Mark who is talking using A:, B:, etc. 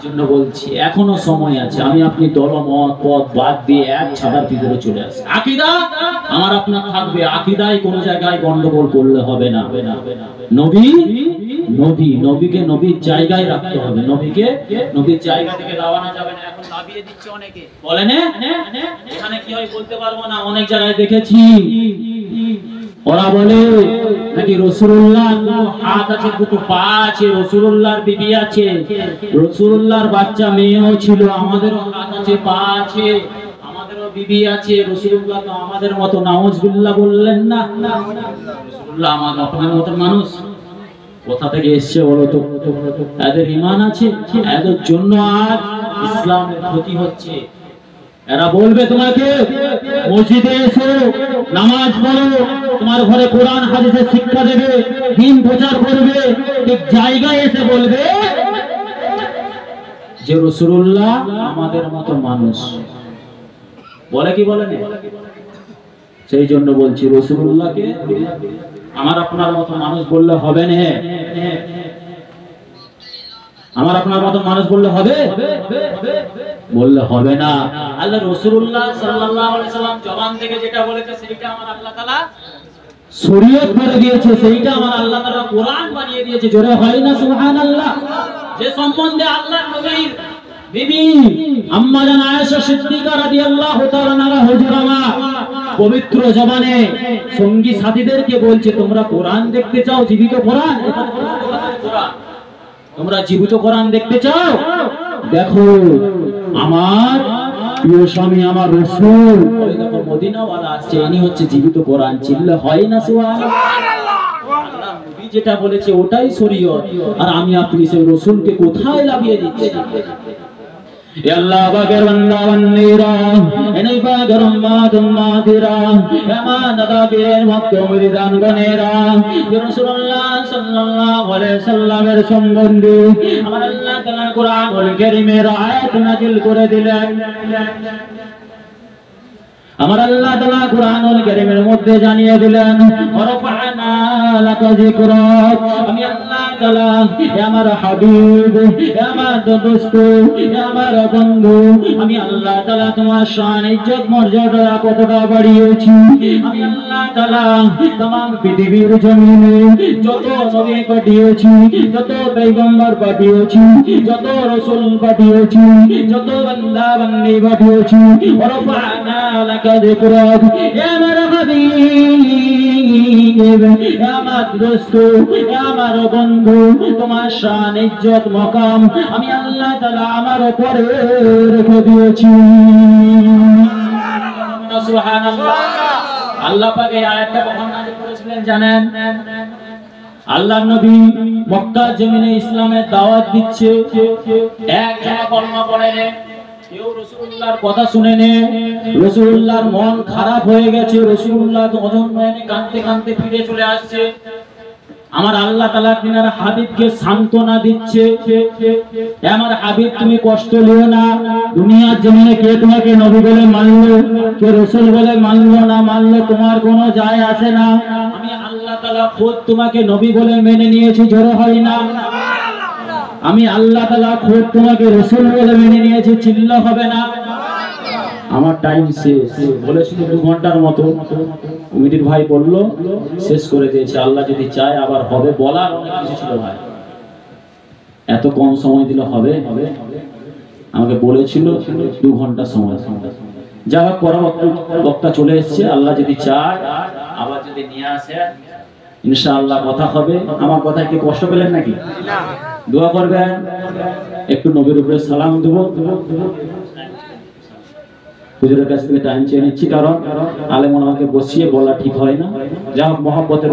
A: জন্য বলছি এখনো সময় আছে, আমি আপনি দলমত পথ বাদ দিয়ে এক ছাতার ভিতরে চলে আসি। আকীদা আমার আপনার থাকবে, আকীদায় কোনো জায়গায় গন্ডগোল করলে হবে না। নবী নবী নবীকে নবীর জায়গায় রাখতে হবে, নবীকে নবীর জায়গা থেকে লাগানো যাবে না। এখন লাভিয়ে দিচ্ছে অনেকে, বলেন এখানে কি হয় বলতে পারবো না। অনেক জায়গায় দেখেছি ওরা বলে নাকি রাসূলুল্লাহর হাত আছে, দুটো পা আছে, রাসূলুল্লাহর বিবি আছে, রাসূলুল্লাহর বাচ্চা মেয়েও ছিল, আমাদেরও হাত আছে, পা আছে, আমাদেরও বিবি আছে। রাসূলুল্লাহ তো আমাদের মতো, নাউজুবিল্লাহ বললেন না? রাসূলুল্লাহ আমাদের আপনার মতো মানুষ। কোথা থেকে এসেছে বলো তো? এদের ঈমান আছে, এদের জন্য আজ ইসলামের ক্ষতি হচ্ছে। এরা বলবে তোমাকে মসজিদে এসো, নামাজ পড়ো, তোমার ঘরে কোরআন হাদিসের শিক্ষা দেবে, দ্বীন প্রচার করবে। ঠিক জায়গায় এসে বলবে যে রাসূলুল্লাহ আমাদের মতো মানুষ। বলে কি বলে না? সেই জন্য বলছি রাসূলুল্লাহকে আমার আপনার মতো মানুষ বললে হবে না, আমার আপনার মতো মানুষ বললে হবে? বললে হবে না। আল্লাহ রাসূলুল্লাহ সাল্লাল্লাহু আলাইহি সাল্লাম জবান থেকে যেটা বলেছে সেইটা আমার আল্লাহ তাআলা শরীয়ত করে দিয়েছে, সেইটা আমার আল্লাহ তাআলা কোরআন বানিয়ে দিয়েছে। জোরে হয় না সুবহানাল্লাহ? যে সম্বন্ধে আল্লাহর নবীর বিবি আম্মা জান আয়েশা সিদ্দিকা রাদিয়াল্লাহু তাআলা আনহা হুজুরামা পবিত্র জবানে সঙ্গী সাথীদেরকে বলছে, তোমরা কোরআন দেখতে চাও, জীবিত কোরআন? তোমরা জীবিত কোরআন দেখতে চাও? দেখো আমার প্রিয় স্বামী আমার রাসূল, ওই দেখো মদিনাওয়ালা আসছে, ইনি হচ্ছে জীবিত কোরআন। চিল্লা হয় না সুবহানাল্লাহ? আল্লাহ নবী যেটা বলেছে ওটাই শরীয়ত, আর আমি আপনি সেই রাসূলকে কোথায় লাগিয়ে দিচ্ছি? Ya Allah bagar banda bandira enai bagar ummad ummadira eman adabir makto muridan ganera ya Rasulullah sallallahu alaihi wasallam er sambandhe amar Allah taala Qur'anul Karimer ayat nazil kore dilen। আমার আল্লাহ তাআলা কুরআনুল কারীমের মধ্যে জানিয়ে দিলেন ওয়ারাফা'না লাকা যিকরাক। আমি আল্লাহ তাআলা আমার হাবিব, আমার দোস্ত, আমার বন্ধু, আমি আল্লাহ তাআলা তোমার শান ইজ্জত মর্যাদা কতটা বাড়িয়েছি। আমি আল্লাহ তাআলা तमाम পৃথিবীর জমিনে যত নবী পাঠিয়েছি, যত পয়গম্বর পাঠিয়েছি, যত রাসূল পাঠিয়েছি, যত বান্দা বান্দি পাঠিয়েছি, ওয়ারাফা'না লাকা যিকরাক। ইয়া আমার হাবিব, আমার দোস্ত, আমার বন্ধু, তোমার শান ইজ্জত মাকাম আমি আল্লাহ তাআলা আমার উপরে রেখে দিয়েছি। সুবহানাল্লাহ। আল্লাহ পাক এই আয়াতটা কখন নাযিল করেছিলেন জানেন? আল্লাহর নবী মক্কা জমিনে ইসলামের দাওয়াত দিচ্ছে, একজনা কলমা পড়ে নে, কেউ রাসূলুল্লাহর কথা শুনে নে, রাসূলুল্লাহর মন খারাপ হয়ে গেছে, রাসূলুল্লাহ তো ওজন নয়নে কাঁদতে কাঁদতে ফিরে চলে আসছে। আমার আল্লাহ তাআলা তিনার হাবিবকে সান্ত্বনা দিচ্ছে, আমার হাবিব তুমি কষ্ট নিও না, দুনিয়ার জমিনে কে তোমাকে নবী বলে মানলো, কে রাসূল বলে মানলো না মানলো তোমার কোনো যায় আসে না। আমি আল্লাহ তাআলা খোদ তোমাকে নবী বলে মেনে নিয়েছি। জোরে হয় না? আমি আল্লাহ তাআলা খোদ তোমাকে রাসূল বলে মেনে নিয়েছি। চিল্লা হবে না? আমার টাইম শেষ, বলেছিল 2 ঘন্টার মতো, কমিটির ভাই বলল শেষ করে দিয়েছে। আল্লাহ যদি চায় আবার হবে, বলার অনেক কিছু ছিল ভাই, এত কম সময় দিলে হবে? আমাকে বলেছিল 2 ঘন্টা সময়। যা হোক পরবর্তী বক্তা চলে এসেছে, আল্লাহ যদি চায় আবার যদি নিয়ে আসে ইনশাআল্লাহ কথা হবে। আমার কথায় কি কষ্ট পেলেন নাকি? না। দোয়া করবেন, একটু নবীর উপরে সালাম দেব। হুজুরের কাছ থেকে টাইম চেয়ে নিচ্ছি, কারণ আলেম ওলামাকে বসিয়ে বলা ঠিক হয় না। যা হোক মহব্বতের